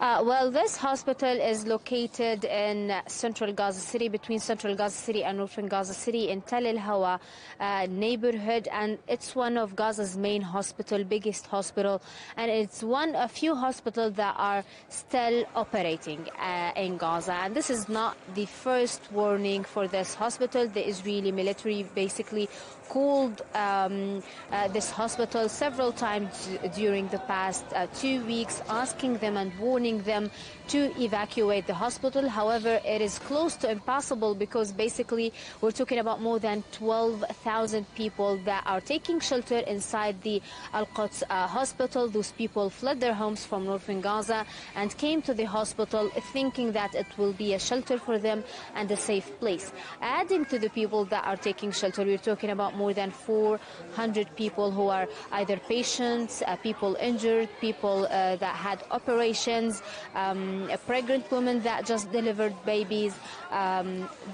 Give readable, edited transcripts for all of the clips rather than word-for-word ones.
Well, this hospital is located in central Gaza City, between central Gaza City and northern Gaza City in Tel El Hawa neighborhood, and it's one of Gaza's main hospital, biggest hospital, and it's one of few hospitals that are still operating in Gaza. And this is not the first warning for this hospital. The Israeli military basically called this hospital several times during the past 2 weeks, asking them and warning them to evacuate the hospital. However, it is close to impossible because basically we're talking about more than 12,000 people that are taking shelter inside the Al-Quds Hospital. Those people fled their homes from northern Gaza and came to the hospital thinking that it will be a shelter for them and a safe place. Adding to the people that are taking shelter, we're talking about more than 400 people who are either patients, people injured, people that had operations, pregnant women that just delivered babies.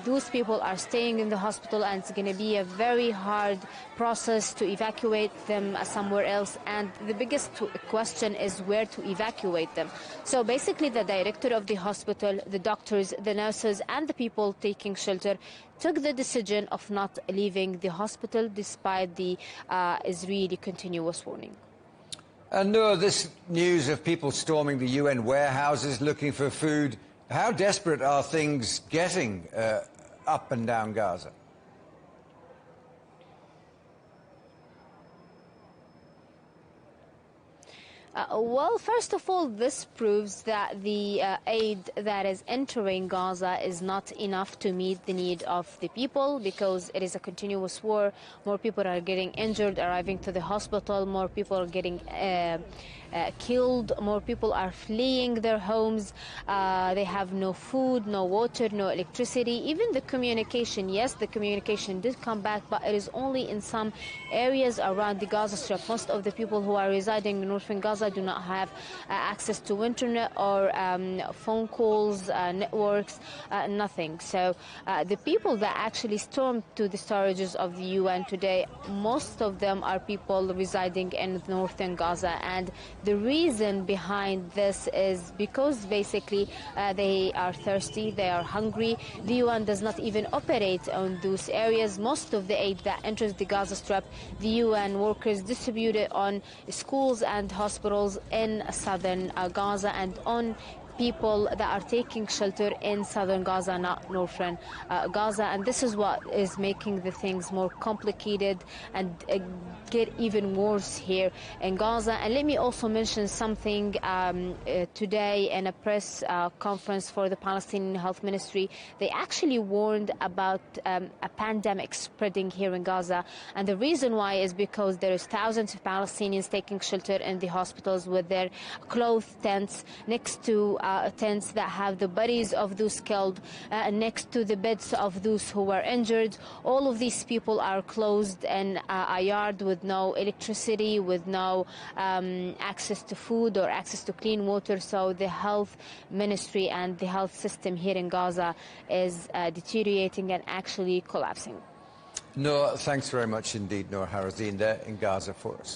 Those people are staying in the hospital, and it's going to be a very hard process to evacuate them somewhere else. And the biggest question is where to evacuate them. So basically the director of the hospital, the doctors, the nurses, and the people taking shelter took the decision of not leaving the hospital despite the Israeli continuous warning. And Noor, this news of people storming the UN warehouses looking for food, how desperate are things getting up and down Gaza? Well, first of all, this proves that the aid that is entering Gaza is not enough to meet the need of the people, because it is a continuous war. More people are getting injured, arriving to the hospital. More people are getting killed. More people are fleeing their homes. They have no food, no water, no electricity. Even the communication, yes, the communication did come back, but it is only in some areas around the Gaza Strip. Most of the people who are residing in northern Gaza do not have access to internet or phone calls, networks, nothing. So the people that actually stormed to the storages of the UN today, most of them are people residing in northern Gaza. And the reason behind this is because basically they are thirsty, they are hungry. The UN does not even operate on those areas. Most of the aid that enters the Gaza Strip, the UN workers distribute it on schools and hospitals in southern Gaza and on people that are taking shelter in southern Gaza, not northern Gaza. And this is what is making the things more complicated and get even worse here in Gaza. And let me also mention something today in a press conference for the Palestinian Health Ministry. They actually warned about a pandemic spreading here in Gaza. And the reason why is because there is thousands of Palestinians taking shelter in the hospitals with their cloth tents next to tents that have the bodies of those killed, next to the beds of those who were injured. All of these people are closed in a yard with no electricity, with no access to food or access to clean water. So the health ministry and the health system here in Gaza is deteriorating and actually collapsing. Noor, thanks very much indeed, Noor Harazeen, there in Gaza for us.